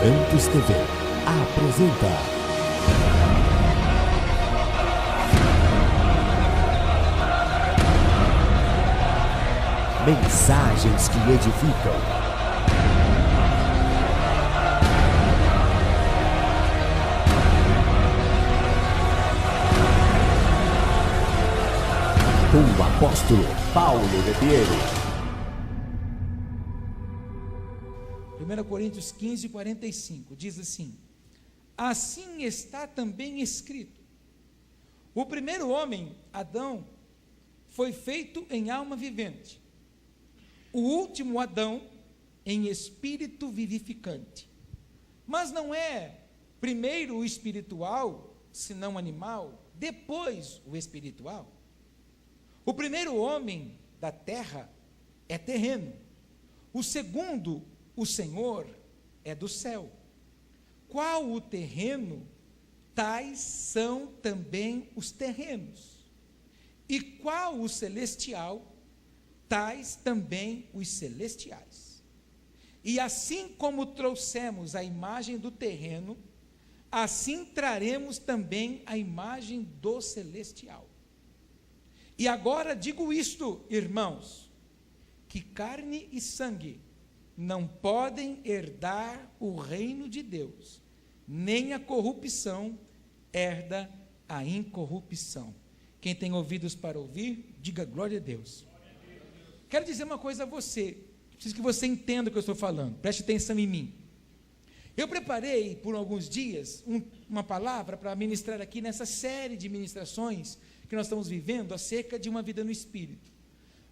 Santos TV apresenta Mensagens que edificam. Com o apóstolo Paulo Ribeiro. 1 Coríntios 15, 45, diz assim: assim está também escrito: o primeiro homem, Adão, foi feito em alma vivente, o último Adão em espírito vivificante. Mas não é primeiro o espiritual, senão animal, depois o espiritual. O primeiro homem da terra é terreno, o segundo, o Senhor, é do céu. Qual o terreno, tais são também os terrenos. E qual o celestial, tais também os celestiais. E assim como trouxemos a imagem do terreno, assim traremos também a imagem do celestial. E agora digo isto, irmãos, que carne e sangue não podem herdar o reino de Deus, nem a corrupção herda a incorrupção. Quem tem ouvidos para ouvir, diga glória a Deus. Quero dizer uma coisa a você, preciso que você entenda o que eu estou falando, preste atenção em mim. Eu preparei por alguns dias uma palavra para ministrar aqui nessa série de ministrações que nós estamos vivendo acerca de uma vida no Espírito.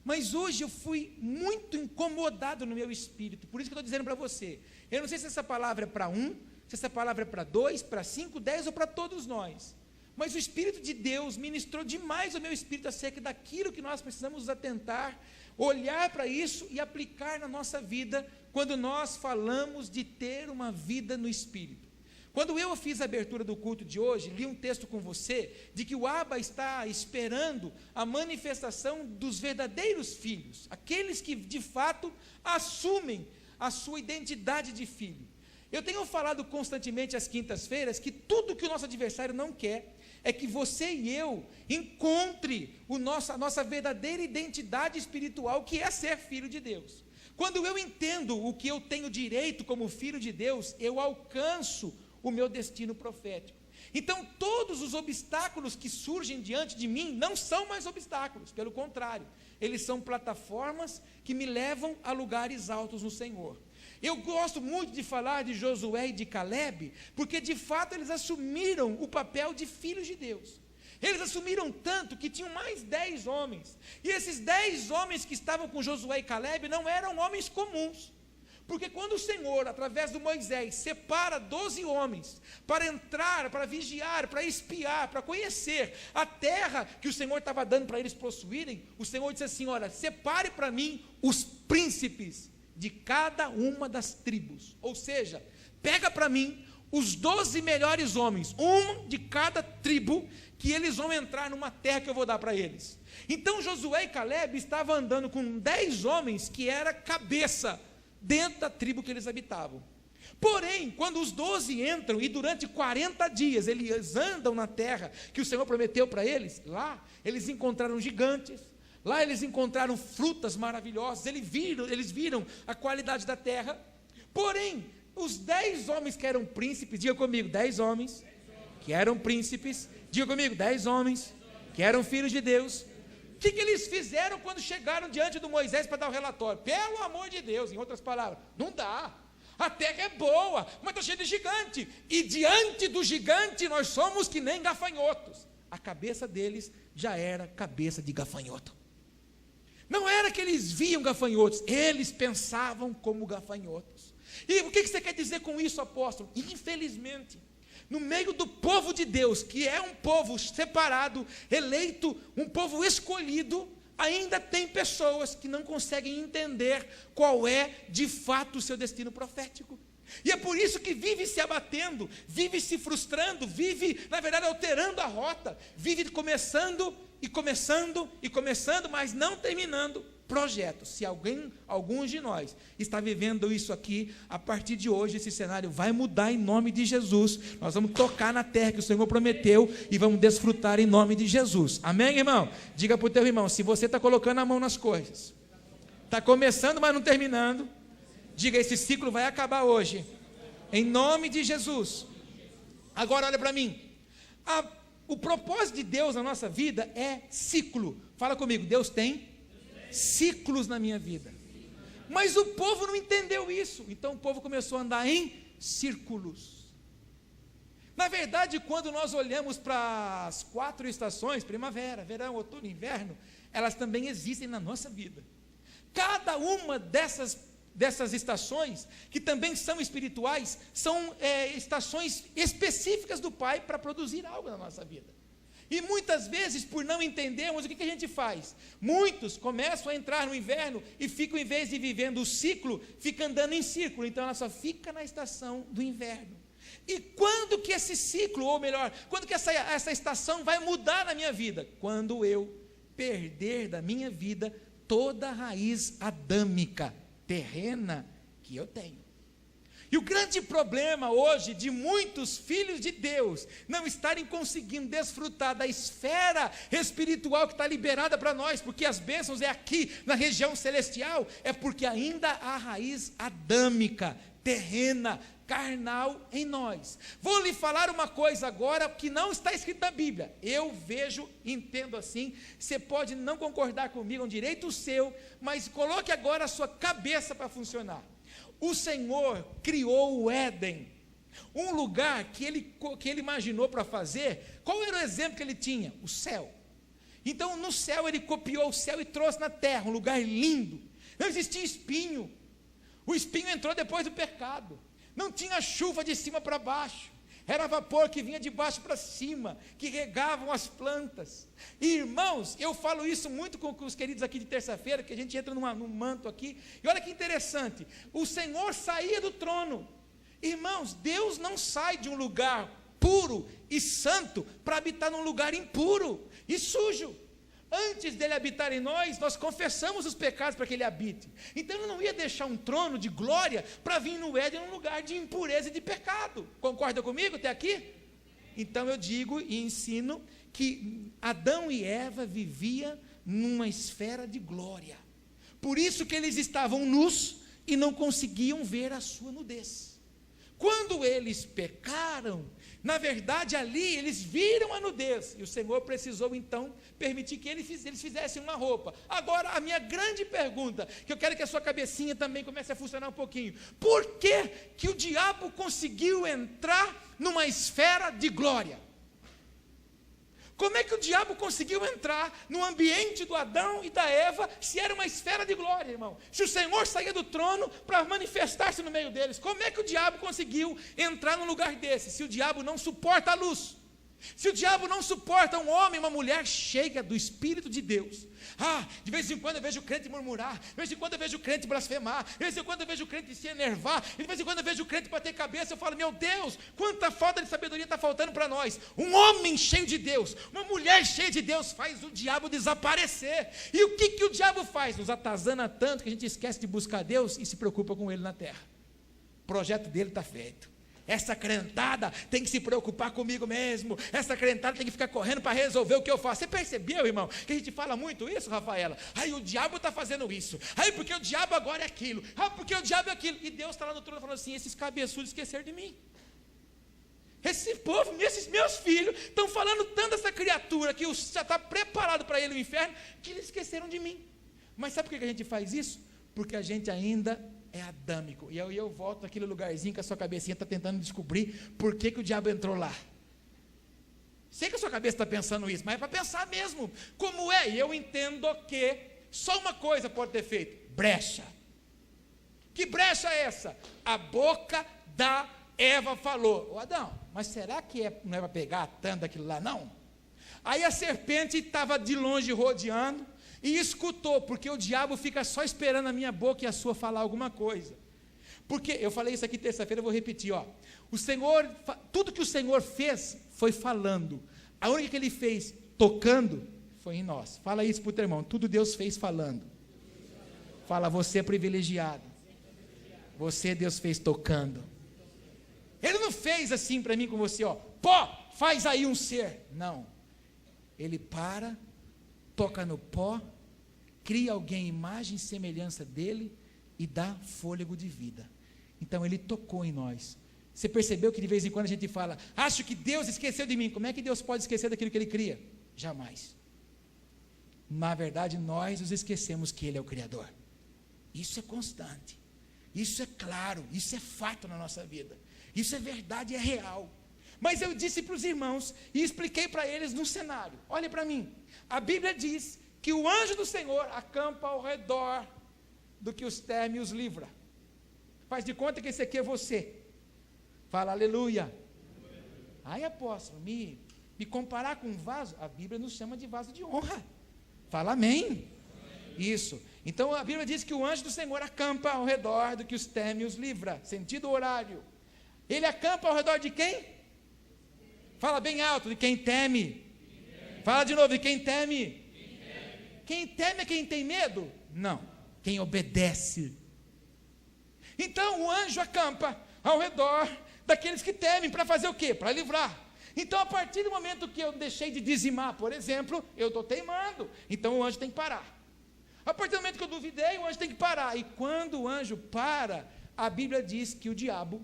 Mas hoje eu fui muito incomodado no meu espírito, por isso que eu estou dizendo para você. Eu não sei se essa palavra é para um, se essa palavra é para 2, para 5, 10 ou para todos nós. Mas o Espírito de Deus ministrou demais ao meu espírito acerca daquilo que nós precisamos nos atentar, olhar para isso e aplicar na nossa vida, quando nós falamos de ter uma vida no Espírito. Quando eu fiz a abertura do culto de hoje, li um texto com você, de que o Abba está esperando a manifestação dos verdadeiros filhos, aqueles que de fato assumem a sua identidade de filho. Eu tenho falado constantemente às quintas-feiras que tudo que o nosso adversário não quer é que você e eu encontre a nossa verdadeira identidade espiritual, que é ser filho de Deus. Quando eu entendo o que eu tenho direito como filho de Deus, eu alcanço o meu destino profético. Então todos os obstáculos que surgem diante de mim não são mais obstáculos, pelo contrário, eles são plataformas que me levam a lugares altos no Senhor. Eu gosto muito de falar de Josué e de Caleb, porque de fato eles assumiram o papel de filhos de Deus. Eles assumiram tanto que tinham mais 10 homens, e esses 10 homens que estavam com Josué e Caleb não eram homens comuns. Porque quando o Senhor, através do Moisés, separa 12 homens para entrar, para vigiar, para espiar, para conhecer a terra que o Senhor estava dando para eles possuírem, o Senhor disse assim: olha, separe para mim os príncipes de cada uma das tribos. Ou seja, pega para mim os 12 melhores homens, um de cada tribo, que eles vão entrar numa terra que eu vou dar para eles. Então Josué e Caleb estavam andando com 10 homens que era cabeça dentro da tribo que eles habitavam. Porém, quando os 12 entram e durante 40 dias eles andam na terra que o Senhor prometeu para eles, lá eles encontraram gigantes, lá eles encontraram frutas maravilhosas, eles viram a qualidade da terra. Porém, os 10 homens que eram príncipes, diga comigo, 10 homens que eram príncipes, diga comigo, 10 homens que eram filhos de Deus. O que eles fizeram quando chegaram diante do Moisés para dar o relatório? Pelo amor de Deus, em outras palavras, não dá, a terra é boa, mas está cheia de gigante, e diante do gigante nós somos que nem gafanhotos. A cabeça deles já era cabeça de gafanhoto. Não era que eles viam gafanhotos, eles pensavam como gafanhotos. E o que você quer dizer com isso, apóstolo? Infelizmente, no meio do povo de Deus, que é um povo separado, eleito, um povo escolhido, ainda tem pessoas que não conseguem entender qual é de fato o seu destino profético. E é por isso que vive se abatendo, vive se frustrando, vive, na verdade, alterando a rota, vive começando, mas não terminando. projeto. Se alguns de nós está vivendo isso aqui, a partir de hoje esse cenário vai mudar em nome de Jesus. Nós vamos tocar na terra que o Senhor prometeu e vamos desfrutar em nome de Jesus. Amém, irmão? Diga para o teu irmão, se você está colocando a mão nas coisas, está começando, mas não terminando, diga, esse ciclo vai acabar hoje, em nome de Jesus. Agora olha para mim, o propósito de Deus na nossa vida é ciclo. Fala comigo, Deus tem ciclos na minha vida. Mas o povo não entendeu isso, então o povo começou a andar em círculos. Na verdade, quando nós olhamos para as 4 estações, primavera, verão, outono, inverno, elas também existem na nossa vida. Cada uma dessas estações, que também são espirituais, são estações específicas do Pai para produzir algo na nossa vida. E muitas vezes, por não entendermos, o que a gente faz? Muitos começam a entrar no inverno e ficam, em vez de vivendo o ciclo, ficam andando em círculo. Então ela só fica na estação do inverno. E quando que esse ciclo, ou melhor, quando que essa estação vai mudar na minha vida? Quando eu perder da minha vida toda a raiz adâmica, terrena, que eu tenho. E o grande problema hoje de muitos filhos de Deus não estarem conseguindo desfrutar da esfera espiritual que está liberada para nós, porque as bênçãos é aqui na região celestial, é porque ainda há raiz adâmica, terrena, carnal em nós. Vou lhe falar uma coisa agora que não está escrito na Bíblia. Eu vejo, entendo assim, você pode não concordar comigo, é um direito seu, mas coloque agora a sua cabeça para funcionar. O Senhor criou o Éden, um lugar que ele imaginou para fazer. Qual era o exemplo que ele tinha? O céu. Então no céu ele copiou o céu e trouxe na terra, um lugar lindo. Não existia espinho, o espinho entrou depois do pecado. Não tinha chuva de cima para baixo, era vapor que vinha de baixo para cima, que regavam as plantas. E, irmãos, eu falo isso muito com os queridos aqui de terça-feira, que a gente entra num manto aqui, e olha que interessante, o Senhor saía do trono. Irmãos, Deus não sai de um lugar puro e santo para habitar num lugar impuro e sujo. Antes dele habitar em nós, nós confessamos os pecados para que ele habite. Então ele não ia deixar um trono de glória para vir no Éden num lugar de impureza e de pecado. Concorda comigo até aqui? Então eu digo e ensino que Adão e Eva viviam numa esfera de glória. Por isso que eles estavam nus e não conseguiam ver a sua nudez. Quando eles pecaram, na verdade ali eles viram a nudez, e o Senhor precisou então permitir que eles fizessem uma roupa. Agora a minha grande pergunta, que eu quero que a sua cabecinha também comece a funcionar um pouquinho: por que o diabo conseguiu entrar numa esfera de glória? Como é que o diabo conseguiu entrar no ambiente do Adão e da Eva, se era uma esfera de glória, irmão? Se o Senhor saía do trono para manifestar-se no meio deles, como é que o diabo conseguiu entrar num lugar desse? Se o diabo não suporta a luz, se o diabo não suporta um homem, uma mulher cheia do Espírito de Deus. De vez em quando eu vejo o crente murmurar, de vez em quando eu vejo o crente blasfemar, de vez em quando eu vejo o crente se enervar, de vez em quando eu vejo o crente bater cabeça. Eu falo, meu Deus, quanta falta de sabedoria está faltando para nós. Um homem cheio de Deus, uma mulher cheia de Deus faz o diabo desaparecer. E o que o diabo faz? Nos atazana tanto que a gente esquece de buscar Deus e se preocupa com Ele na terra. O projeto dele está feito. Essa crentada tem que se preocupar comigo mesmo. Essa crentada tem que ficar correndo para resolver o que eu faço. Você percebeu, irmão, que a gente fala muito isso, Rafaela? O diabo está fazendo isso. Porque o diabo agora é aquilo. Porque o diabo é aquilo. E Deus está lá no trono falando assim: esses cabeçudos esqueceram de mim. Esse povo, esses meus filhos, estão falando tanto dessa criatura que já está preparado para ele o inferno, que eles esqueceram de mim. Mas sabe por que a gente faz isso? Porque a gente ainda é adâmico. E aí eu volto naquele lugarzinho que a sua cabecinha está tentando descobrir por que o diabo entrou lá. Sei que a sua cabeça está pensando isso, mas é para pensar mesmo. Como é? E eu entendo que só uma coisa pode ter feito: brecha. Que brecha é essa? A boca da Eva falou: Adão, mas será que não é para pegar tanto daquilo lá, não? Aí a serpente estava de longe rodeando e escutou, porque o diabo fica só esperando a minha boca e a sua falar alguma coisa. Porque eu falei isso aqui terça-feira, eu vou repetir, o Senhor, tudo que o Senhor fez foi falando. A única que ele fez tocando foi em nós. Fala isso para o teu irmão: tudo Deus fez falando. Fala, você é privilegiado. Você, Deus fez tocando. Ele não fez assim para mim com você, ó, pó, faz aí um ser. Não. Ele para, toca no pó, cria alguém, imagem e semelhança dele e dá fôlego de vida. Então ele tocou em nós. Você percebeu que de vez em quando a gente fala, acho que Deus esqueceu de mim. Como é que Deus pode esquecer daquilo que ele cria? Jamais. Na verdade, nós nos esquecemos que ele é o Criador. Isso é constante. Isso é claro, isso é fato na nossa vida. Isso é verdade, é real. Mas eu disse para os irmãos e expliquei para eles no cenário. Olhem para mim. A Bíblia diz que o anjo do Senhor acampa ao redor do que os teme e os livra. Faz de conta que esse aqui é você. Fala aleluia. Ai, apóstolo, me comparar com um vaso, a Bíblia nos chama de vaso de honra. Fala amém. Isso. Então a Bíblia diz que o anjo do Senhor acampa ao redor do que os teme e os livra. Sentido horário. Ele acampa ao redor de quem? Fala bem alto, de quem teme. Fala de novo, de quem teme. Quem teme é quem tem medo? Não, quem obedece. Então o anjo acampa ao redor daqueles que temem, para fazer o quê? Para livrar. Então a partir do momento que eu deixei de dizimar, por exemplo, eu estou teimando, então o anjo tem que parar. A partir do momento que eu duvidei, o anjo tem que parar. E quando o anjo para, a Bíblia diz que o diabo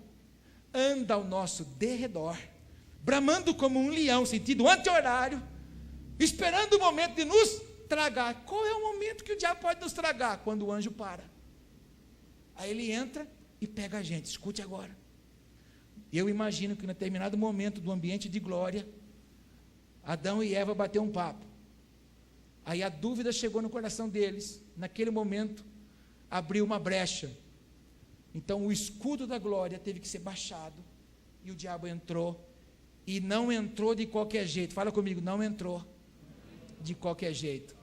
anda ao nosso derredor, bramando como um leão, sentido anti-horário, esperando o momento de nos tragar. Qual é o momento que o diabo pode nos tragar? Quando o anjo para. Aí ele entra e pega a gente. Escute agora. Eu imagino que em determinado momento do ambiente de glória, Adão e Eva bateram um papo. Aí a dúvida chegou no coração deles. Naquele momento, abriu uma brecha. Então o escudo da glória teve que ser baixado. E o diabo entrou. E não entrou de qualquer jeito. Fala comigo, não entrou de qualquer jeito.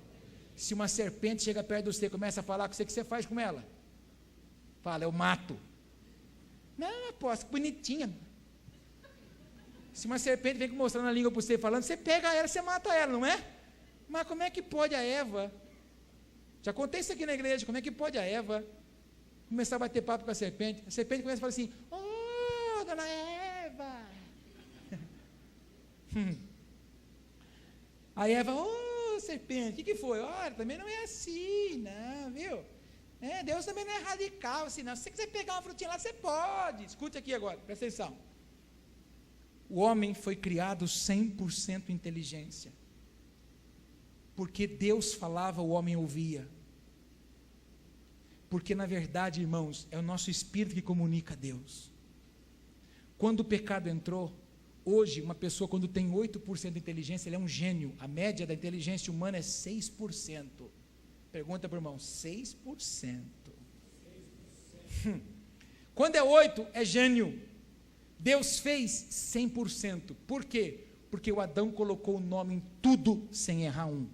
Se uma serpente chega perto de você e começa a falar com você, o que você faz com ela? Fala, eu mato. Não, apóstolo, bonitinha. Se uma serpente vem mostrando a língua para você falando, você pega ela, você mata ela, não é? Mas como é que pode a Eva? Já contei isso aqui na igreja, como é que pode a Eva começar a bater papo com a serpente? A serpente começa a falar assim, dona Eva. A Eva, serpente, o que foi? Olha, também não é assim, não, viu? Deus também não é radical assim, não. Se você quiser pegar uma frutinha lá, você pode. Escute aqui agora, presta atenção. O homem foi criado 100% inteligência. Porque Deus falava, o homem ouvia. Porque na verdade, irmãos, é o nosso espírito que comunica a Deus. Quando o pecado entrou, hoje uma pessoa quando tem 8% de inteligência, ele é um gênio. A média da inteligência humana é 6%. Pergunta para o irmão, 6%. Quando é 8%, é gênio. Deus fez 100%. Por quê? Porque o Adão colocou o nome em tudo sem errar um.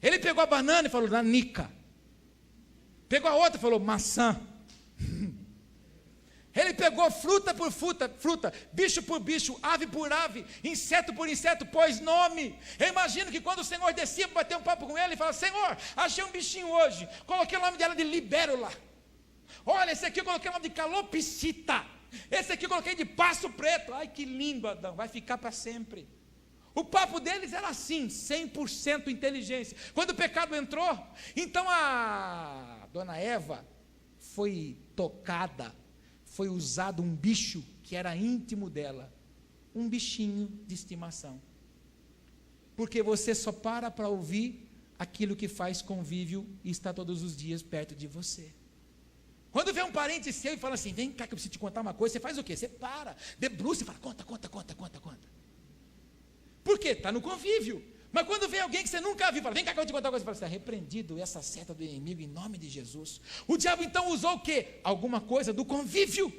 Ele pegou a banana e falou, nanica. Pegou a outra e falou, maçã. Ele pegou fruta por fruta, bicho por bicho, ave por ave, inseto por inseto, pôs nome. Eu imagino que quando o Senhor descia para bater um papo com ele, ele fala, Senhor, achei um bichinho hoje, coloquei o nome dela de libélula. Olha, esse aqui eu coloquei o nome de calopsita. Esse aqui eu coloquei de passo preto. Ai, que lindo, Adão, vai ficar para sempre. O papo deles era assim, 100% inteligência. Quando o pecado entrou, então a dona Eva foi tocada. Foi usado um bicho que era íntimo dela, um bichinho de estimação, porque você só para ouvir aquilo que faz convívio e está todos os dias perto de você. Quando vem um parente seu e fala assim, vem cá que eu preciso te contar uma coisa, você faz o quê? Você para, debruça e fala, conta. Por quê? Está no convívio. Mas quando vem alguém que você nunca viu, fala, vem cá que eu vou te contar uma coisa, você fala, está repreendido essa seta do inimigo em nome de Jesus. O diabo então usou o quê? Alguma coisa do convívio,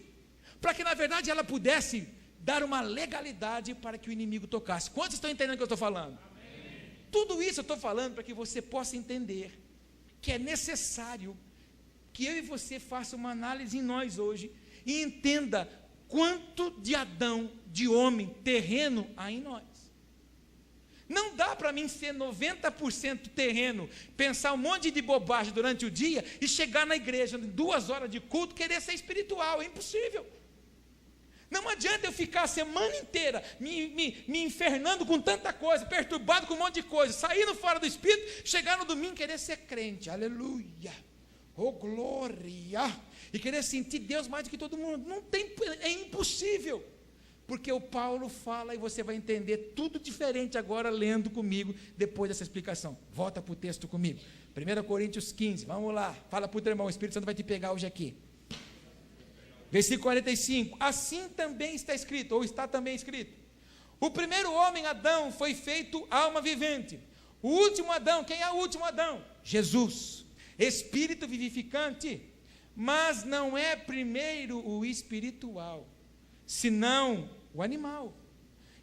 para que na verdade ela pudesse dar uma legalidade para que o inimigo tocasse. Quantos estão entendendo o que eu estou falando? Amém. Tudo isso eu estou falando para que você possa entender que é necessário que eu e você faça uma análise em nós hoje e entenda quanto de Adão, de homem terreno há em nós. Não dá para mim ser 90% terreno, pensar um monte de bobagem durante o dia e chegar na igreja, 2 horas de culto, querer ser espiritual. É impossível. Não adianta eu ficar a semana inteira me infernando com tanta coisa, perturbado com um monte de coisa, saindo fora do Espírito, chegar no domingo e querer ser crente. Aleluia. Oh, glória. E querer sentir Deus mais do que todo mundo. Não tem, é impossível. Porque o Paulo fala e você vai entender tudo diferente agora lendo comigo, depois dessa explicação. Volta para o texto comigo. 1 Coríntios 15, vamos lá. Fala para o teu irmão, o Espírito Santo vai te pegar hoje aqui. Versículo 45, assim também está escrito, ou está também escrito, o primeiro homem, Adão, foi feito alma vivente, o último Adão, quem é o último Adão? Jesus, espírito vivificante, mas não é primeiro o espiritual, senão o animal.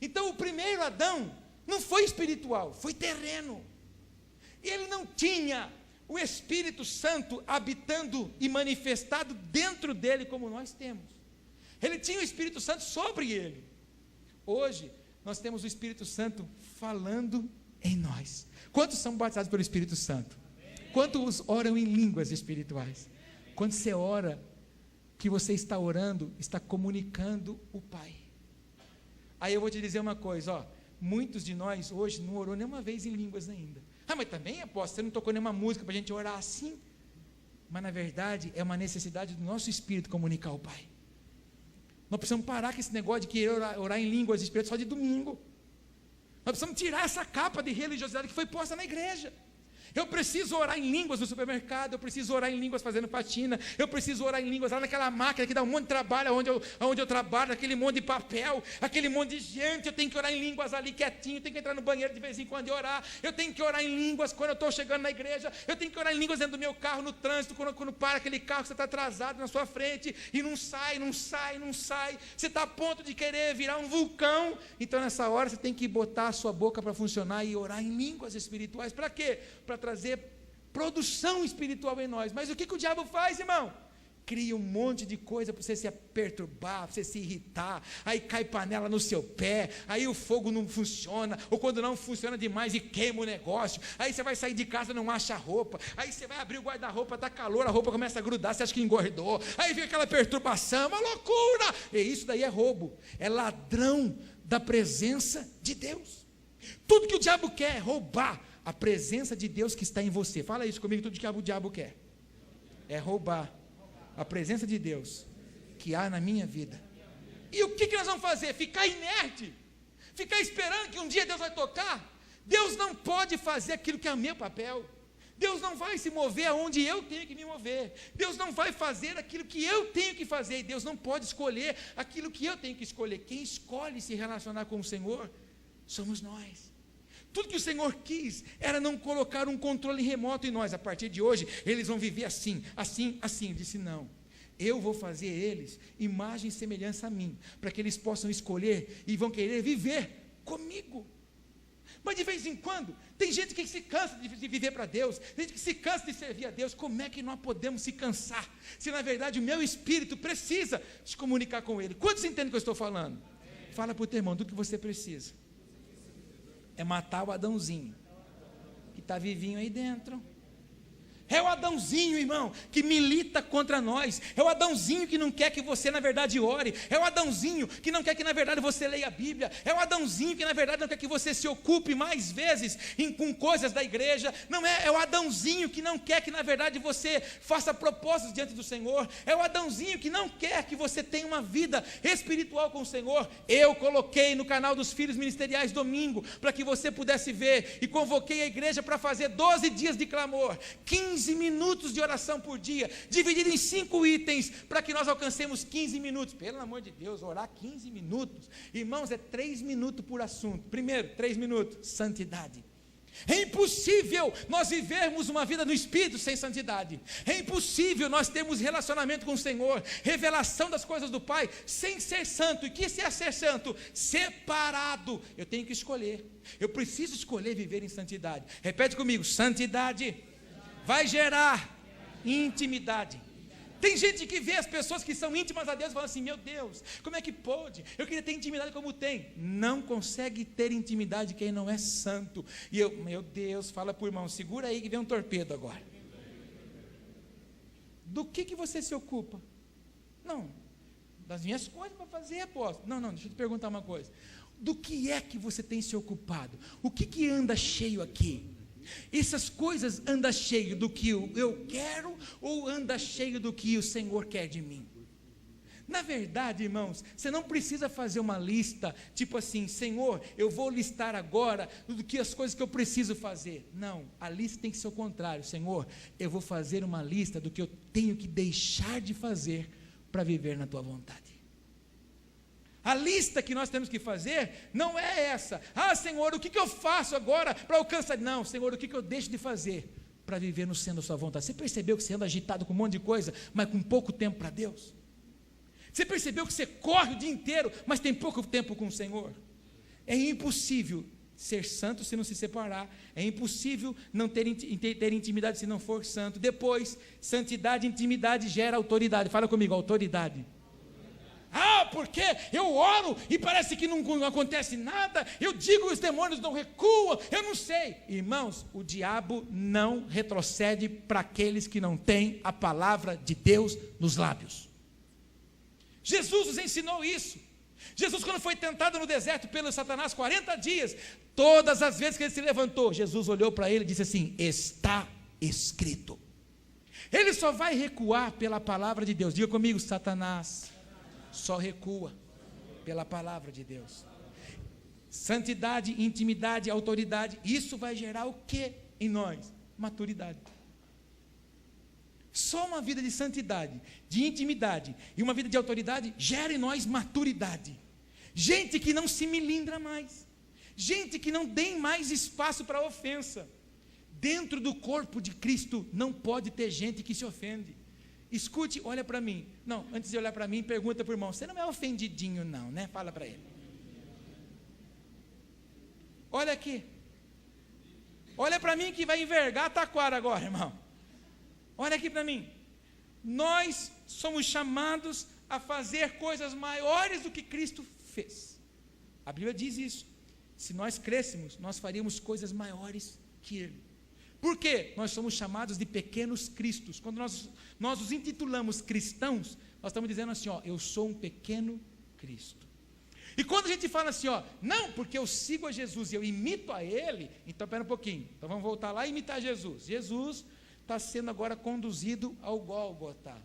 Então o primeiro Adão não foi espiritual, foi terreno, e ele não tinha o Espírito Santo habitando e manifestado dentro dele como nós temos. Ele tinha o Espírito Santo sobre ele. Hoje, nós temos o Espírito Santo falando em nós. Quantos são batizados pelo Espírito Santo? Quantos oram em línguas espirituais? Quando você ora, que você está orando, está comunicando o Pai. Aí eu vou te dizer uma coisa, ó, muitos de nós hoje não orou nenhuma vez em línguas ainda. Ah, mas também, apóstolo, você não tocou nenhuma música para a gente orar assim? Mas na verdade é uma necessidade do nosso espírito comunicar ao Pai. Nós precisamos parar com esse negócio de querer orar em línguas espirituais só de domingo. Nós precisamos tirar essa capa de religiosidade que foi posta na igreja. Eu preciso orar em línguas no supermercado, eu preciso orar em línguas fazendo faxina, eu preciso orar em línguas lá naquela máquina que dá um monte de trabalho, onde eu trabalho, aquele monte de papel, aquele monte de gente, eu tenho que orar em línguas ali quietinho, eu tenho que entrar no banheiro de vez em quando e orar, eu tenho que orar em línguas quando eu estou chegando na igreja, eu tenho que orar em línguas dentro do meu carro, no trânsito, quando para aquele carro que você está atrasado na sua frente, e não sai, você está a ponto de querer virar um vulcão, então nessa hora você tem que botar a sua boca para funcionar e orar em línguas espirituais. Para quê? Para trazer produção espiritual em nós. Mas o que o diabo faz, irmão? Cria um monte de coisa para você se perturbar, para você se irritar, aí cai panela no seu pé, aí o fogo não funciona, ou quando não funciona demais e queima o negócio, aí você vai sair de casa e não acha roupa, aí você vai abrir o guarda-roupa, está calor, a roupa começa a grudar, você acha que engordou, aí vem aquela perturbação, uma loucura, e isso daí é roubo, é ladrão da presença de Deus. Tudo que o diabo quer é roubar a presença de Deus que está em você. Fala isso comigo, tudo que o diabo quer é roubar a presença de Deus que há na minha vida. E o que nós vamos fazer? Ficar inerte? Ficar esperando que um dia Deus vai tocar? Deus não pode fazer aquilo que é meu papel. Deus não vai se mover aonde eu tenho que me mover. Deus não vai fazer aquilo que eu tenho que fazer. E Deus não pode escolher aquilo que eu tenho que escolher. Quem escolhe se relacionar com o Senhor somos nós. Tudo que o Senhor quis era não colocar um controle remoto em nós. A partir de hoje, eles vão viver assim, assim, assim. Ele disse, não, eu vou fazer eles imagem e semelhança a mim, para que eles possam escolher e vão querer viver comigo. Mas de vez em quando, tem gente que se cansa de viver para Deus, tem gente que se cansa de servir a Deus. Como é que nós podemos se cansar, se na verdade o meu espírito precisa se comunicar com Ele? Quantos entendem o que eu estou falando? Fala para o teu irmão, do que você precisa é matar o Adãozinho, que está vivinho aí dentro. É o Adãozinho, irmão, que milita contra nós. É o Adãozinho que não quer que você, na verdade, ore. É o Adãozinho que não quer que, na verdade, você leia a Bíblia. É o Adãozinho que, na verdade, não quer que você se ocupe mais vezes com coisas da igreja. Não é, é o Adãozinho que não quer que, na verdade, você faça propósitos diante do Senhor. É o Adãozinho que não quer que você tenha uma vida espiritual com o Senhor. Eu coloquei no canal dos Filhos Ministeriais domingo, para que você pudesse ver, e convoquei a igreja para fazer 12 dias de clamor, 15 minutos de oração por dia, dividido em 5 itens, para que nós alcancemos 15 minutos, pelo amor de Deus, orar 15 minutos, irmãos, é 3 minutos por assunto. Primeiro, 3 minutos, santidade. É impossível nós vivermos uma vida no Espírito sem santidade. É impossível nós termos relacionamento com o Senhor, revelação das coisas do Pai, sem ser santo. E o que é ser santo? Separado. Eu tenho que escolher. Eu preciso escolher viver em santidade. Repete comigo, santidade vai gerar intimidade. Tem gente que vê as pessoas que são íntimas a Deus e fala assim: meu Deus, como é que pode? Eu queria ter intimidade como tem. Não consegue ter intimidade quem não é santo. E eu, meu Deus, fala para o irmão, segura aí que vem um torpedo agora. Do que você se ocupa? Não, das minhas coisas para fazer, apóstolo. Não, deixa eu te perguntar uma coisa. Do que é que você tem se ocupado? O que anda cheio aqui? Essas coisas andam cheio do que eu quero ou anda cheio do que o Senhor quer de mim? Na verdade, irmãos, você não precisa fazer uma lista, tipo assim: Senhor, eu vou listar agora do que as coisas que eu preciso fazer. Não, a lista tem que ser o contrário. Senhor, eu vou fazer uma lista do que eu tenho que deixar de fazer para viver na tua vontade. A lista que nós temos que fazer não é essa: ah, Senhor, o que eu faço agora para alcançar? Não, Senhor, o que eu deixo de fazer para viver no centro da sua vontade? Você percebeu que você anda agitado com um monte de coisa, mas com pouco tempo para Deus? Você percebeu que você corre o dia inteiro, mas tem pouco tempo com o Senhor? É impossível ser santo se não se separar. É impossível não ter intimidade se não for santo. Depois, santidade e intimidade gera autoridade. Fala comigo, autoridade. Ah, porque eu oro e parece que não acontece nada, eu digo os demônios não recuam, eu não sei. Irmãos, o diabo não retrocede para aqueles que não têm a palavra de Deus nos lábios. Jesus nos ensinou isso. Jesus, quando foi tentado no deserto pelo Satanás 40 dias, todas as vezes que ele se levantou, Jesus olhou para ele e disse assim: está escrito. Ele só vai recuar pela palavra de Deus. Diga comigo: Satanás só recua pela palavra de Deus. Santidade, intimidade, autoridade, isso vai gerar o que em nós? Maturidade. Só uma vida de santidade, de intimidade e uma vida de autoridade gera em nós maturidade. Gente que não se melindra mais, gente que não tem mais espaço para ofensa. Dentro do corpo de Cristo não pode ter gente que se ofende. Escute, olha para mim. Não, antes de olhar para mim, pergunta para o irmão: você não é ofendidinho não, né? Fala para ele. Olha aqui. Olha para mim que vai envergar a taquara agora, irmão. Olha aqui para mim. Nós somos chamados a fazer coisas maiores do que Cristo fez. A Bíblia diz isso. Se nós crescêssemos, nós faríamos coisas maiores que Ele. Por quê? Nós somos chamados de pequenos cristos. Quando nós os intitulamos cristãos, nós estamos dizendo assim: ó, eu sou um pequeno Cristo. E quando a gente fala assim, ó, não, porque eu sigo a Jesus e eu imito a Ele, então espera um pouquinho, então vamos voltar lá e imitar Jesus. Jesus está sendo agora conduzido ao Gólgota.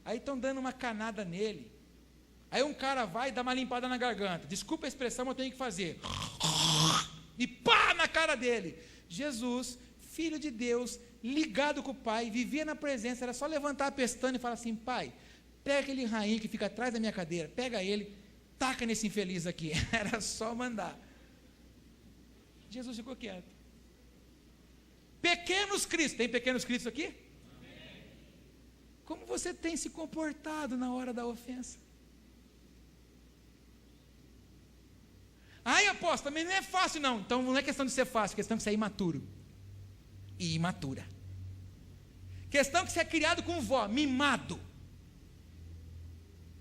Aí estão dando uma canada nele. Aí um cara vai dar uma limpada na garganta. Desculpa a expressão, mas eu tenho que fazer. E pá, na cara dele. Jesus, Filho de Deus, ligado com o Pai, vivia na presença, era só levantar a pestana e falar assim: Pai, pega aquele rainho que fica atrás da minha cadeira, pega ele, taca nesse infeliz aqui. Era só mandar. Jesus ficou quieto. Pequenos cristos, tem pequenos cristos aqui? Como você tem se comportado na hora da ofensa? Ai, apóstolo, mas não é fácil não. Então não é questão de ser fácil, é questão de ser imaturo e imatura. Questão que você é criado com vó, mimado.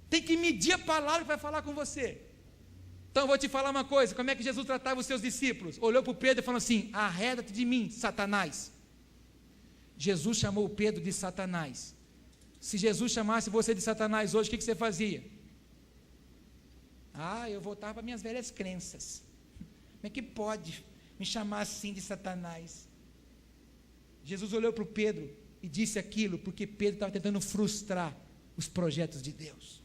Tem que medir a palavra que vai falar com você. Então eu vou te falar uma coisa: como é que Jesus tratava os seus discípulos? Olhou para o Pedro e falou assim: arreda-te de mim, Satanás. Jesus chamou o Pedro de Satanás. Se Jesus chamasse você de Satanás hoje, o que você fazia? Ah, eu voltava para minhas velhas crenças. Como é que pode me chamar assim de Satanás? Jesus olhou para o Pedro e disse aquilo porque Pedro estava tentando frustrar os projetos de Deus.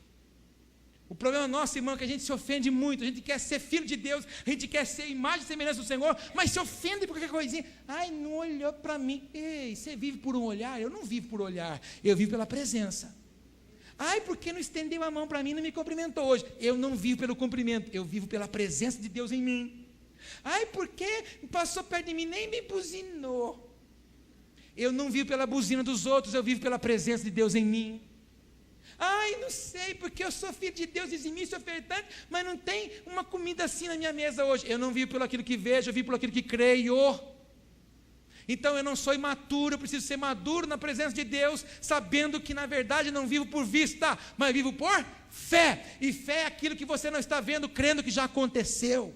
O problema nosso, irmão, é que a gente se ofende muito. A gente quer ser filho de Deus, a gente quer ser imagem e semelhança do Senhor, mas se ofende por qualquer coisinha. Ai, não olhou para mim. Ei, você vive por um olhar? Eu não vivo por olhar, eu vivo pela presença. Ai, porque não estendeu a mão para mim e não me cumprimentou hoje? Eu não vivo pelo cumprimento, eu vivo pela presença de Deus em mim. Ai, porque passou perto de mim, nem me buzinou. Eu não vivo pela buzina dos outros, eu vivo pela presença de Deus em mim. Ai, não sei, porque eu sou filho de Deus, dizimista, ofertante, mas não tem uma comida assim na minha mesa hoje. Eu não vivo pelo aquilo que vejo, eu vivo pelo aquilo que creio. Então eu não sou imaturo, eu preciso ser maduro na presença de Deus, sabendo que na verdade não vivo por vista, mas vivo por fé. E fé é aquilo que você não está vendo, crendo que já aconteceu.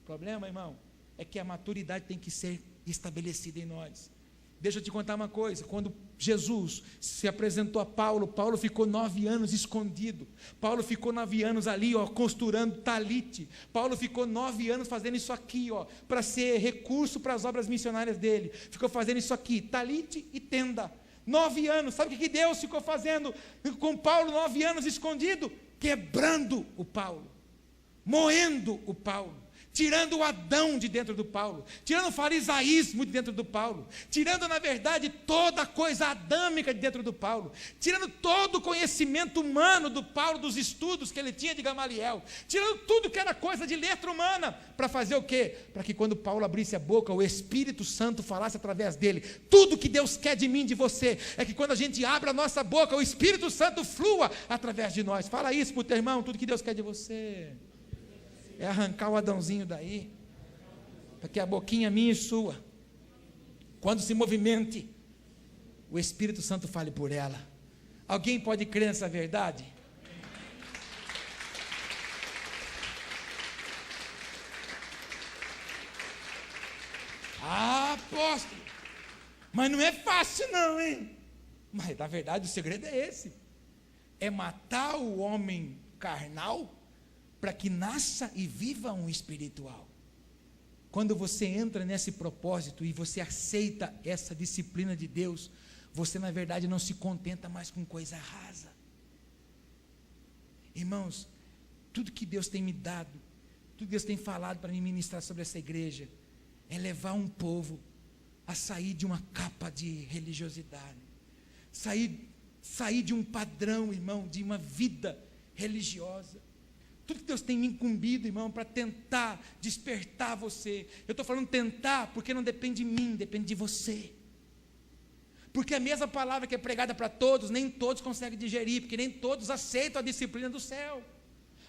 O problema, irmão, é que a maturidade tem que ser estabelecida em nós. Deixa eu te contar uma coisa, quando Jesus se apresentou a Paulo, Paulo ficou 9 anos escondido, Paulo ficou 9 anos ali, costurando talite, Paulo ficou 9 anos fazendo isso aqui, para ser recurso para as obras missionárias dele, ficou fazendo isso aqui, talite e tenda, 9 anos, sabe o que Deus ficou fazendo com Paulo 9 anos escondido? Quebrando o Paulo, moendo o Paulo, tirando o Adão de dentro do Paulo, tirando o farisaísmo de dentro do Paulo, tirando na verdade toda a coisa adâmica de dentro do Paulo, tirando todo o conhecimento humano do Paulo, dos estudos que ele tinha de Gamaliel, tirando tudo que era coisa de letra humana, para fazer o quê? Para que quando Paulo abrisse a boca, o Espírito Santo falasse através dele. Tudo que Deus quer de mim, de você, é que quando a gente abre a nossa boca, o Espírito Santo flua através de nós. Fala isso para o teu irmão, tudo que Deus quer de você é arrancar o Adãozinho daí, para que a boquinha minha e sua, quando se movimente, o Espírito Santo fale por ela. Alguém pode crer nessa verdade? Ah, apóstolo, mas não é fácil não, hein? Mas na verdade o segredo é esse, é matar o homem carnal, para que nasça e viva um espiritual. Quando você entra nesse propósito e você aceita essa disciplina de Deus, você na verdade não se contenta mais com coisa rasa. Irmãos, tudo que Deus tem me dado, tudo que Deus tem falado para me ministrar sobre essa igreja, é levar um povo a sair de uma capa de religiosidade, sair de um padrão, irmão, de uma vida religiosa. Tudo que Deus tem me incumbido, irmão, para tentar despertar você. Eu estou falando tentar, porque não depende de mim, depende de você. Porque a mesma palavra que é pregada para todos, nem todos conseguem digerir, porque nem todos aceitam a disciplina do céu.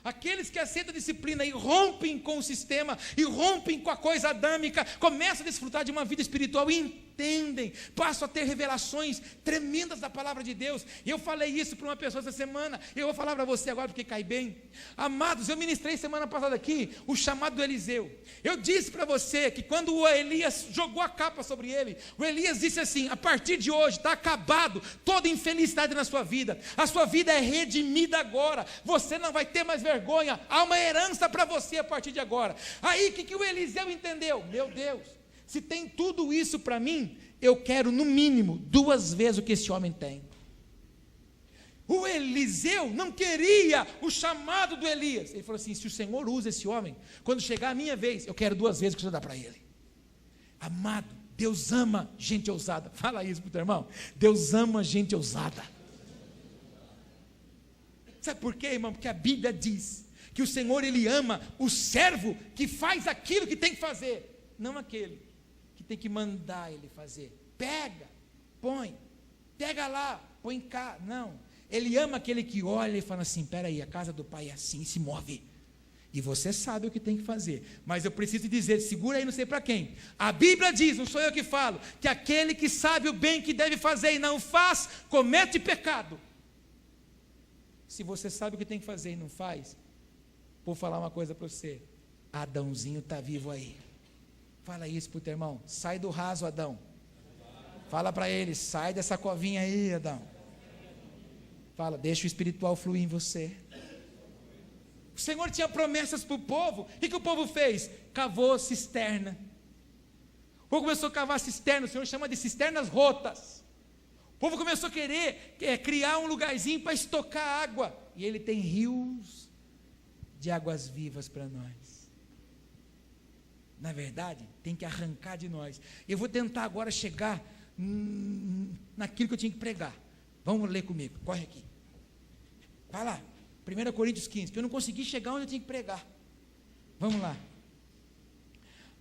Aqueles que aceitam a disciplina e rompem com o sistema, e rompem com a coisa adâmica, começam a desfrutar de uma vida espiritual e entendem, passam a ter revelações tremendas da palavra de Deus. E eu falei isso para uma pessoa essa semana, e eu vou falar para você agora porque cai bem. Amados, eu ministrei semana passada aqui o chamado do Eliseu. Eu disse para você que quando o Elias jogou a capa sobre ele, o Elias disse assim: a partir de hoje está acabado toda infelicidade na sua vida, a sua vida é redimida agora, você não vai ter mais vergonha, há uma herança para você a partir de agora. Aí o que o Eliseu entendeu? Meu Deus, se tem tudo isso para mim, eu quero no mínimo 2 vezes o que esse homem tem. O Eliseu não queria o chamado do Elias. Ele falou assim: se o Senhor usa esse homem, quando chegar a minha vez, eu quero 2 vezes o que o Senhor dá para ele. Amado, Deus ama gente ousada. Fala isso para o teu irmão. Deus ama gente ousada. Sabe por quê, irmão? Porque a Bíblia diz que o Senhor, Ele ama o servo que faz aquilo que tem que fazer, não aquele que tem que mandar ele fazer. Pega, põe, pega lá, põe cá. Não, Ele ama aquele que olha e fala assim: espera aí, a casa do Pai é assim, se move, e você sabe o que tem que fazer, mas eu preciso dizer, segura aí, não sei para quem, a Bíblia diz, não sou eu que falo, que aquele que sabe o bem que deve fazer e não faz, comete pecado. Se você sabe o que tem que fazer e não faz, vou falar uma coisa para você: Adãozinho está vivo aí. Fala isso para o teu irmão: sai do raso, Adão. Fala para ele: sai dessa covinha aí, Adão. Fala, deixa o espiritual fluir em você. O Senhor tinha promessas para o povo. O que o povo fez? Cavou cisterna. O povo começou a cavar cisterna. O Senhor chama de cisternas rotas. O povo começou a querer criar um lugarzinho para estocar água. E Ele tem rios de águas vivas para nós. Na verdade, tem que arrancar de nós. Eu vou tentar agora chegar naquilo que eu tinha que pregar. Vamos ler comigo, corre aqui. Vai lá, 1 Coríntios 15, que eu não consegui chegar onde eu tinha que pregar. Vamos lá.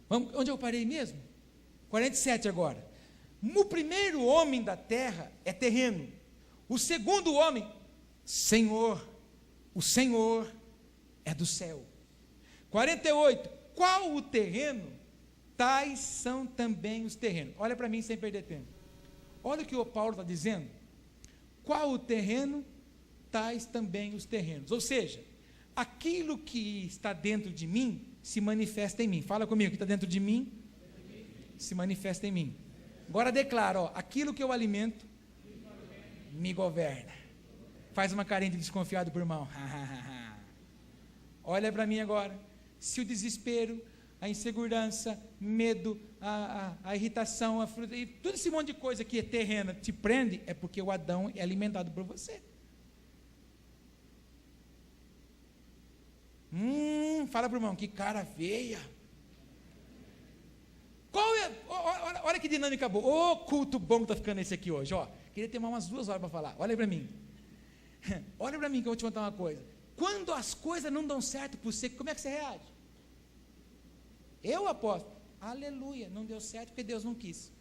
Onde eu parei mesmo? 47 agora. O primeiro homem da terra é terreno. O segundo homem, Senhor. O Senhor é do céu. 48. Qual o terreno tais são também os terrenos. Olha para mim sem perder tempo. Olha o que o Paulo está dizendo. Qual o terreno, tais também os terrenos. Ou seja, aquilo que está dentro de mim, se manifesta em mim. Fala comigo, o que está dentro de mim, se manifesta em mim. Agora declara, ó, aquilo que eu alimento, me governa. Faz uma carinha de desconfiado por irmão. Olha para mim agora. Se o desespero, a insegurança, medo, a irritação, e todo esse monte de coisa que é terrena te prende, é porque o Adão é alimentado por você. Fala para o irmão, que cara feia. Qual é? Olha que dinâmica boa. Ô, culto bom que está ficando esse aqui hoje. Ó, queria ter umas 2 horas para falar. Olha para mim. Olha para mim que eu vou te contar uma coisa. Quando as coisas não dão certo para você, como é que você reage? Eu aposto. Aleluia, não deu certo porque Deus não quis.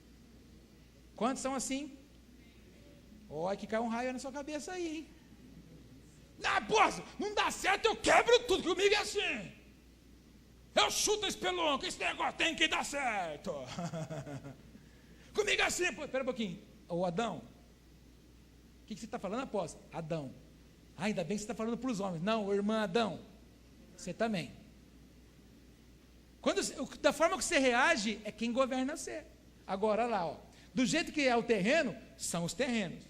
Quantos são assim? Olha que cai um raio na sua cabeça aí, hein? Não, apóstolo, não dá certo, eu quebro tudo, comigo é assim. Eu chuto esse pelonco, esse negócio tem que dar certo. Comigo é assim, espera um pouquinho. Ô Adão, o que você está falando, apóstolo? Adão. Ainda bem que você está falando para os homens. Não, irmã Adão, você também. Da forma que você reage, é quem governa você. Agora lá, ó, do jeito que é o terreno, são os terrenos.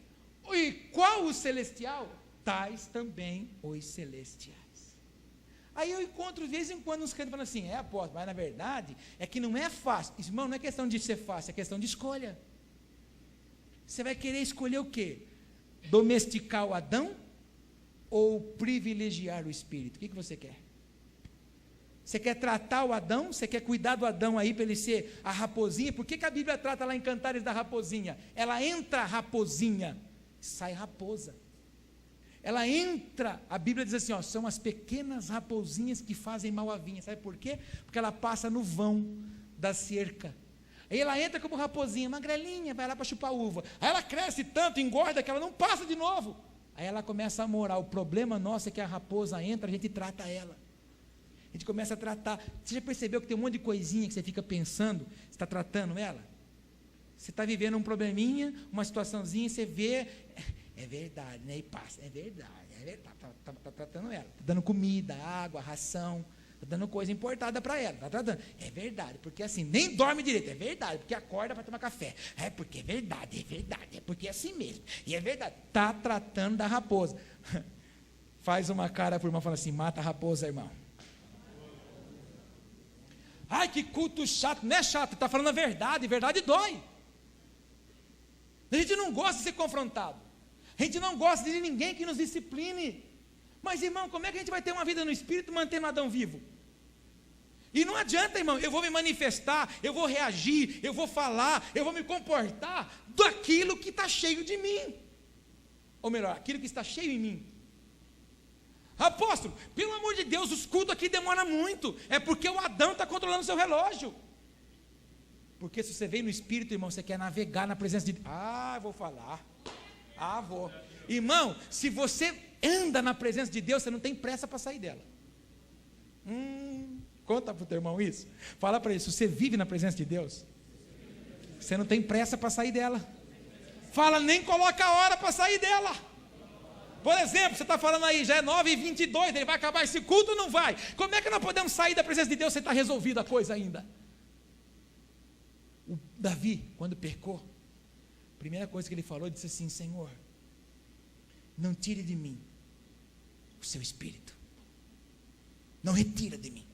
E qual o celestial? Tais também os celestiais. Aí eu encontro de vez em quando uns crentes falando assim, apóstolo, mas na verdade é que não é fácil. Irmão, não é questão de ser fácil, é questão de escolha. Você vai querer escolher o quê? Domesticar o Adão ou privilegiar o Espírito? O que você quer? Você quer tratar o Adão? Você quer cuidar do Adão aí para ele ser a raposinha? Por que a Bíblia trata lá em Cantares da raposinha? Ela entra raposinha, sai raposa. Ela entra, a Bíblia diz assim, ó, são as pequenas raposinhas que fazem mal à vinha. Sabe por quê? Porque ela passa no vão da cerca. Aí ela entra como raposinha, magrelinha, vai lá para chupar uva. Aí ela cresce tanto, engorda, que ela não passa de novo. Aí ela começa a morar. O problema nosso é que a raposa entra, a gente trata ela. A gente começa a tratar. Você já percebeu que tem um monte de coisinha que você fica pensando, você está tratando ela? Você está vivendo um probleminha, uma situaçãozinha, você vê, é verdade, né? E passa, é verdade, está tratando ela, está dando comida, água, ração, está dando coisa importada para ela, está tratando, é verdade, porque assim, nem dorme direito, é verdade, porque acorda para tomar café, é porque é verdade, é porque é assim mesmo, e é verdade, está tratando da raposa. Faz uma cara por irmão, fala assim, mata a raposa, irmão. Ai, que culto chato, não é chato, está falando a verdade dói. A gente não gosta de ser confrontado, a gente não gosta de ninguém que nos discipline, mas irmão, como é que a gente vai ter uma vida no Espírito mantendo Adão vivo? E não adianta, irmão, eu vou me manifestar, eu vou reagir, eu vou falar, eu vou me comportar daquilo que está cheio de mim, ou melhor, aquilo que está cheio em mim. Apóstolo, pelo amor de Deus, os cultos aqui demoram muito, é porque o Adão está controlando o seu relógio. Porque se você vem no Espírito, irmão, você quer navegar na presença de Deus. Vou falar. Vou. Irmão, se você anda na presença de Deus, você não tem pressa para sair dela. Conta para o teu irmão isso. Fala para ele, se você vive na presença de Deus, você não tem pressa para sair dela. Fala, nem coloca a hora para sair dela. Por exemplo, você está falando aí, já é 9h22, ele vai acabar esse culto ou não vai? Como é que nós podemos sair da presença de Deus se está resolvida a coisa ainda? O Davi, quando pecou, a primeira coisa que ele falou, ele disse assim, Senhor, não tire de mim o seu Espírito, não retira de mim.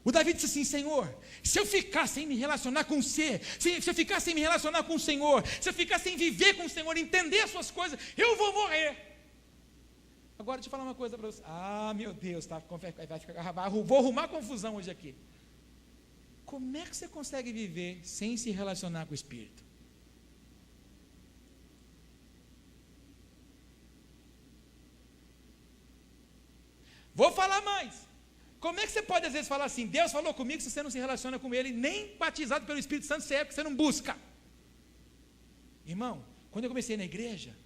O Davi disse assim, Senhor, se eu ficar sem me relacionar com você, se eu ficar sem me relacionar com o Senhor, se eu ficar sem viver com o Senhor, entender as suas coisas, eu vou morrer. Agora deixa eu falar uma coisa para você. Meu Deus, vou arrumar confusão hoje aqui. Como é que você consegue viver sem se relacionar com o Espírito? Vou falar mais. Como é que você pode às vezes falar assim, Deus falou comigo, se você não se relaciona com Ele, nem batizado pelo Espírito Santo você é, porque você não busca. Irmão, quando eu comecei na igreja,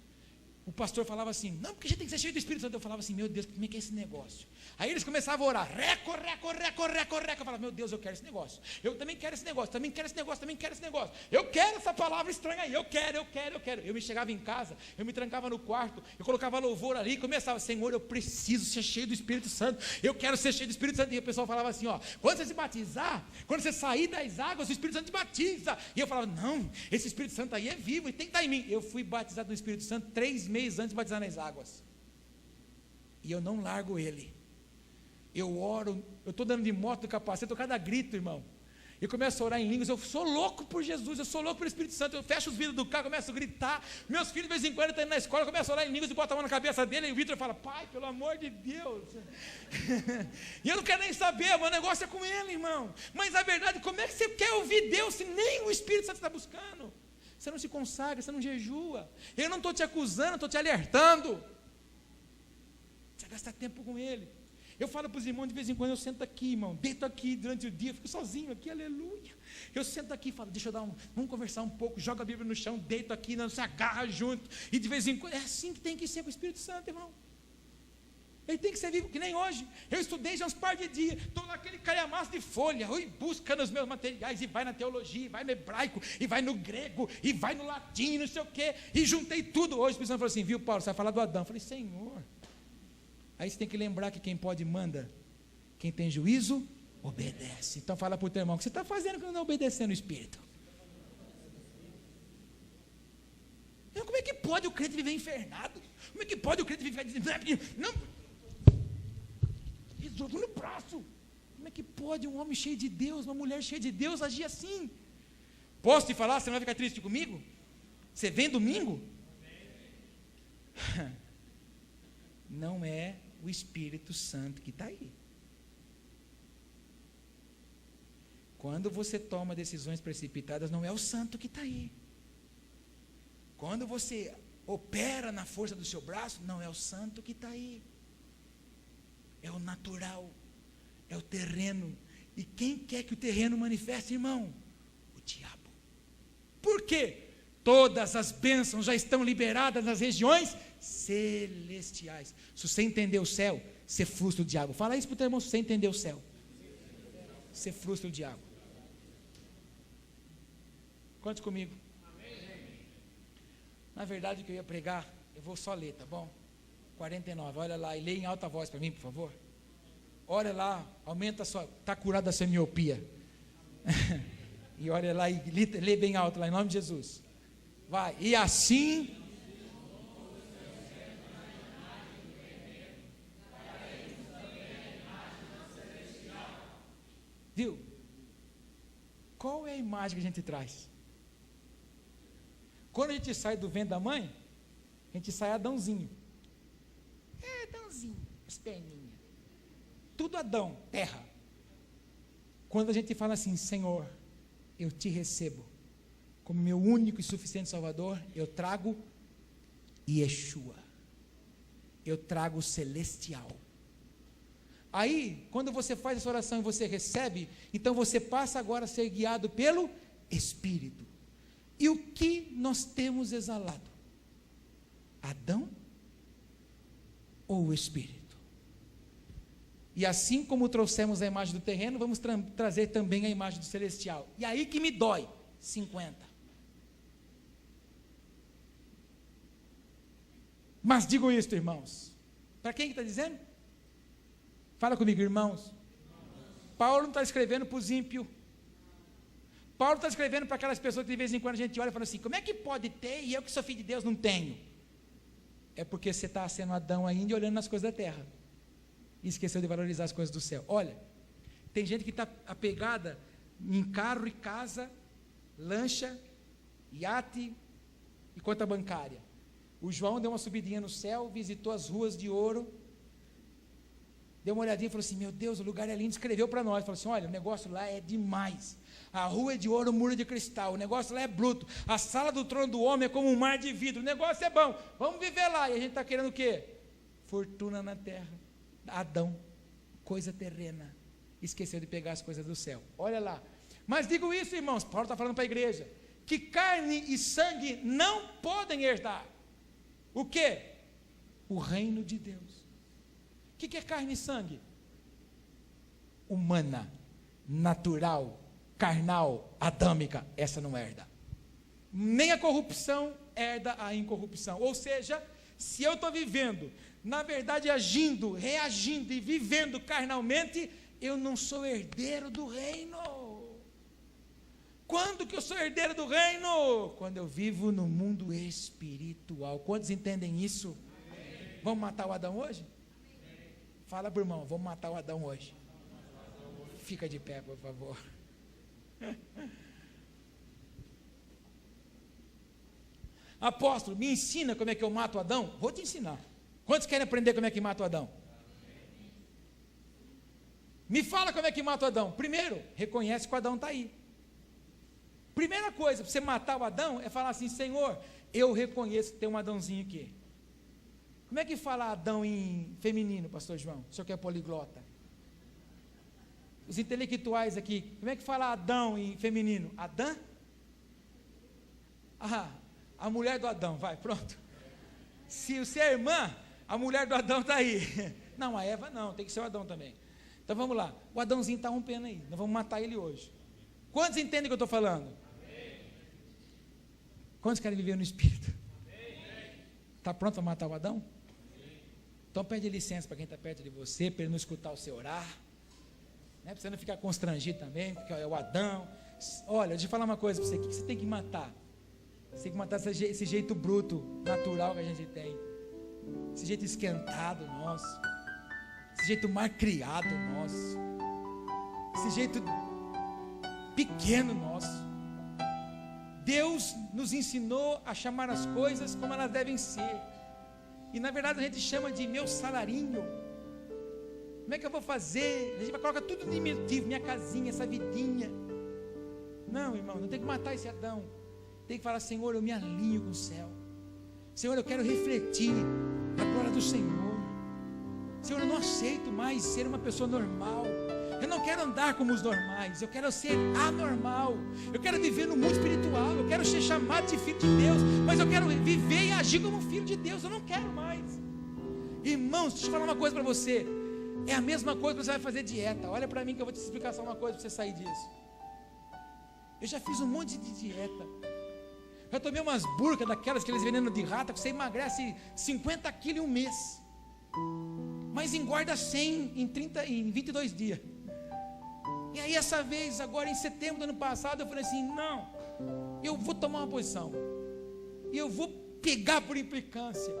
o pastor falava assim, não, porque a gente tem que ser cheio do Espírito Santo. Eu falava assim, meu Deus, como é que é esse negócio? Aí eles começavam a orar, reco. Eu falava, meu Deus, eu quero esse negócio. Eu também quero esse negócio, também quero esse negócio. Eu quero essa palavra estranha aí, eu quero. Eu me chegava em casa, eu me trancava no quarto, eu colocava louvor ali, e começava, Senhor, eu preciso ser cheio do Espírito Santo. Eu quero ser cheio do Espírito Santo. E o pessoal falava assim, quando você se batizar, quando você sair das águas, o Espírito Santo te batiza. E eu falava, não, esse Espírito Santo aí é vivo e tem que estar em mim. Eu fui batizado no Espírito Santo 3 meses antes de batizar nas águas. E eu não largo ele. Eu oro, eu estou dando de moto do capacete, eu cada grito, irmão. Eu começo a orar em línguas, eu sou louco por Jesus, eu sou louco pelo Espírito Santo, eu fecho os vidros do carro, começo a gritar. Meus filhos de vez em quando estão indo na escola, eu começo a orar em línguas e boto a mão na cabeça dele, e o Vitor fala, pai, pelo amor de Deus. E eu não quero nem saber, meu negócio é com ele, irmão. Mas a verdade, como é que você quer ouvir Deus se nem o Espírito Santo está buscando? Você não se consagra, você não jejua. Eu não estou te acusando, estou te alertando. Você vai gastar tempo com ele. Eu falo para os irmãos, de vez em quando eu sento aqui, irmão, deito aqui durante o dia, fico sozinho aqui, aleluia. Eu sento aqui e falo, deixa eu dar vamos conversar um pouco, joga a Bíblia no chão, deito aqui, não se agarra junto, e de vez em quando, é assim que tem que ser com o Espírito Santo, irmão. Ele tem que ser vivo, que nem hoje. Eu estudei já uns par de dias, estou naquele calhamaço de folha, e busca nos meus materiais, e vai na teologia, e vai no hebraico, e vai no grego, e vai no latim, não sei o quê, e juntei tudo. Hoje o Espírito Santo falou assim, viu, Paulo, você vai falar do Adão. Eu falei, Senhor. Aí você tem que lembrar que quem pode manda, quem tem juízo, obedece. Então fala para o teu irmão, o que você está fazendo quando não obedecendo o Espírito? Então, como é que pode o crente viver infernado? Como é que pode o crente viver... Não... Jogo no braço. Como é que pode um homem cheio de Deus, uma mulher cheia de Deus agir assim? Posso te falar, você não vai ficar triste comigo? Você vem domingo? Não é o Espírito Santo que está aí. Quando você toma decisões precipitadas, não é o santo que está aí. Quando você opera na força do seu braço, não é o santo que está aí. É o natural, é o terreno. E quem quer que o terreno manifeste, irmão? O diabo. Por quê? Todas as bênçãos já estão liberadas nas regiões celestiais. Se você entender o céu, você frustra o diabo. Fala isso para o teu irmão, se você entender o céu, você frustra o diabo. Conte comigo. Na verdade, o que eu ia pregar, eu vou só ler, tá bom? 49, olha lá, e lê em alta voz para mim, por favor. Olha lá, aumenta a sua, está curada da sua miopia. E olha lá, e lê bem alto lá, em nome de Jesus. Vai, e assim... Viu? Qual é a imagem que a gente traz? Quando a gente sai do ventre da mãe, a gente sai Adãozinho. Adãozinho, as perninhas. Tudo Adão, terra. Quando a gente fala assim, Senhor, eu te recebo como meu único e suficiente Salvador, eu trago Yeshua. Eu trago o celestial. Aí, quando você faz essa oração e você recebe, então você passa agora a ser guiado pelo Espírito. E o que nós temos exalado? Adão ou o Espírito? E assim como trouxemos a imagem do terreno, vamos trazer também a imagem do celestial. E aí que me dói, 50. Mas digo isto, irmãos. Para quem que está dizendo? Fala comigo, irmãos. Paulo não está escrevendo para os ímpios. Paulo está escrevendo para aquelas pessoas que de vez em quando a gente olha e fala assim, como é que pode ter e eu que sou filho de Deus não tenho? É porque você está sendo Adão ainda e olhando nas coisas da terra. E esqueceu de valorizar as coisas do céu. Olha, tem gente que está apegada em carro e casa, lancha, iate e conta bancária. O João deu uma subidinha no céu, visitou as ruas de ouro, deu uma olhadinha e falou assim, meu Deus, o lugar é lindo, escreveu para nós, falou assim, olha, o negócio lá é demais, a rua é de ouro, o muro é de cristal, o negócio lá é bruto, a sala do trono do homem é como um mar de vidro, o negócio é bom, vamos viver lá. E a gente está querendo o quê? Fortuna na terra. Adão, coisa terrena, esqueceu de pegar as coisas do céu. Olha lá, mas digo isso, irmãos, Paulo está falando para a igreja, que carne e sangue não podem herdar. O quê? O reino de Deus. O que é carne e sangue? Humana, natural, carnal, adâmica, essa não herda. Nem a corrupção herda a incorrupção. Ou seja, se eu estou vivendo, na verdade agindo, reagindo e vivendo carnalmente, eu não sou herdeiro do reino. Quando que eu sou herdeiro do reino? Quando eu vivo no mundo espiritual. Quantos entendem isso? Amém. Vamos matar o Adão hoje? Amém. Fala para o irmão, vamos matar o Adão hoje. Fica de pé, por favor. Apóstolo, me ensina como é que eu mato o Adão? Vou te ensinar. Quantos querem aprender como é que mata o Adão? Me fala como é que mata o Adão. Primeiro, reconhece que o Adão está aí. Primeira coisa, para você matar o Adão, é falar assim: Senhor, eu reconheço que tem um Adãozinho aqui. Como é que fala Adão em feminino, pastor João? O senhor que é poliglota. Os intelectuais aqui, como é que fala Adão em feminino? Adã? A mulher do Adão, vai, pronto. Se você é irmã, a mulher do Adão está aí. Não, a Eva não, tem que ser o Adão também. Então vamos lá, o Adãozinho está rompendo aí, nós vamos matar ele hoje. Quantos entendem o que eu estou falando? Amém. Quantos querem viver no Espírito? Está pronto para matar o Adão? Amém. Então pede licença para quem está perto de você, para ele não escutar o seu orar, né? Para você não ficar constrangido também, porque é o Adão. Olha, deixa eu falar uma coisa para você, o que você tem que matar? Você tem que matar esse jeito bruto, natural que a gente tem, esse jeito esquentado nosso, esse jeito mal criado nosso, esse jeito pequeno nosso. Deus nos ensinou a chamar as coisas como elas devem ser, e na verdade a gente chama de meu salarinho. Como é que eu vou fazer? A gente vai colocar tudo diminutivo, minha casinha, essa vidinha. Não, irmão, não tem que matar esse Adão. Tem que falar: Senhor, eu me alinho com o céu. Senhor, eu quero refletir a glória do Senhor. Senhor, eu não aceito mais ser uma pessoa normal. Eu não quero andar como os normais. Eu quero ser anormal. Eu quero viver no mundo espiritual. Eu quero ser chamado de filho de Deus. Mas eu quero viver e agir como filho de Deus. Eu não quero mais. Irmãos, deixa eu falar uma coisa para você. É a mesma coisa que você vai fazer dieta. Olha para mim que eu vou te explicar só uma coisa para você sair disso. Eu já fiz um monte de dieta. Eu tomei umas burcas daquelas, aqueles venenos de rata, que você emagrece 50 quilos em um mês, mas engorda 100 em 22 dias. E aí essa vez, agora em setembro do ano passado, eu falei assim: não, eu vou tomar uma posição, e eu vou pegar por implicância,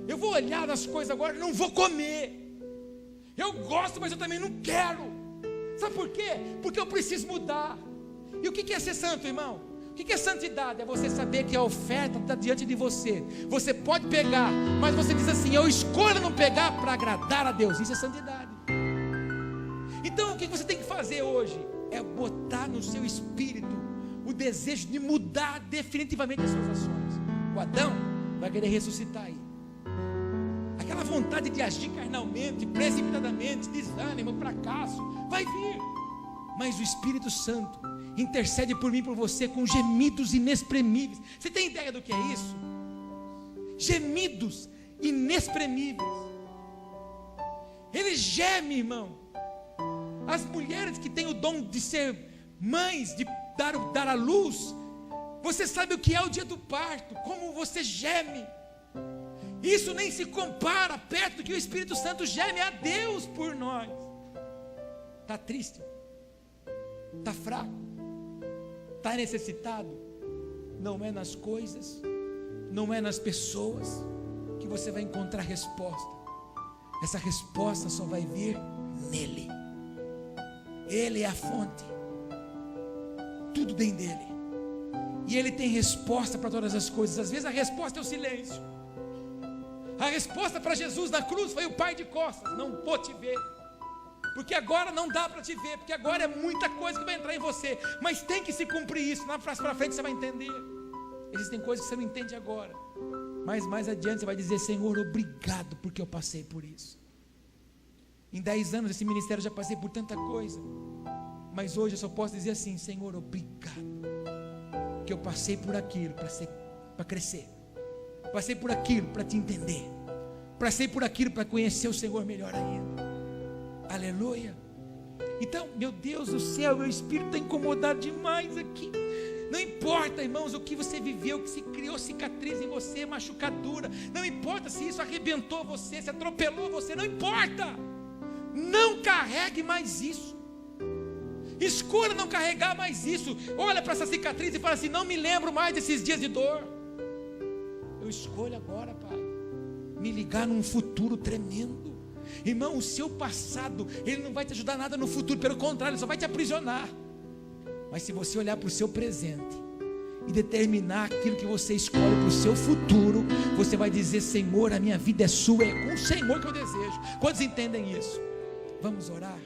eu vou olhar nas coisas agora, não vou comer. Eu gosto, mas eu também não quero. Sabe por quê? Porque eu preciso mudar. E o que é ser santo, irmão? O que é santidade? É você saber que a oferta está diante de você. Você pode pegar, mas você diz assim: eu escolho não pegar para agradar a Deus. Isso é santidade. Então o que você tem que fazer hoje? É botar no seu espírito o desejo de mudar definitivamente as suas ações. O Adão vai querer ressuscitar aí. Aquela vontade de agir carnalmente, precipitadamente, desânimo, fracasso, vai vir. Mas o Espírito Santo intercede por mim e por você com gemidos inexprimíveis. Você tem ideia do que é isso? Gemidos inexprimíveis. Ele geme, irmão. As mulheres que têm o dom de ser mães, de dar à luz, você sabe o que é o dia do parto, como você geme. Isso nem se compara perto do que o Espírito Santo geme a Deus por nós. Está triste? Está fraco? Está necessitado? Não é nas coisas, não é nas pessoas que você vai encontrar resposta. Essa resposta só vai vir nele. Ele é a fonte. Tudo vem dele. E ele tem resposta para todas as coisas. Às vezes a resposta é o silêncio. A resposta para Jesus na cruz foi o Pai de costas: não vou te ver, porque agora não dá para te ver, porque agora é muita coisa que vai entrar em você, mas tem que se cumprir isso. Na para frente você vai entender. Existem coisas que você não entende agora, mas mais adiante você vai dizer: Senhor, obrigado, porque eu passei por isso. Em 10 anos desse ministério eu já passei por tanta coisa, mas hoje eu só posso dizer assim: Senhor, obrigado, que eu passei por aquilo para crescer. Passei por aquilo para te entender. Passei por aquilo para conhecer o Senhor melhor ainda. Aleluia. Então, meu Deus do céu, meu espírito está incomodado demais aqui. Não importa, irmãos, o que você viveu, que se criou cicatriz em você, machucadura. Não importa se isso arrebentou você, se atropelou você, não importa. Não carregue mais isso. Escolha não carregar mais isso. Olha para essa cicatriz e fala assim: não me lembro mais desses dias de dor. Eu escolho agora, Pai, me ligar num futuro tremendo. Irmão, o seu passado, ele não vai te ajudar nada no futuro, pelo contrário, ele só vai te aprisionar. Mas se você olhar para o seu presente e determinar aquilo que você escolhe para o seu futuro, você vai dizer: Senhor, a minha vida é sua, é com o Senhor que eu desejo. Quantos entendem isso? Vamos orar?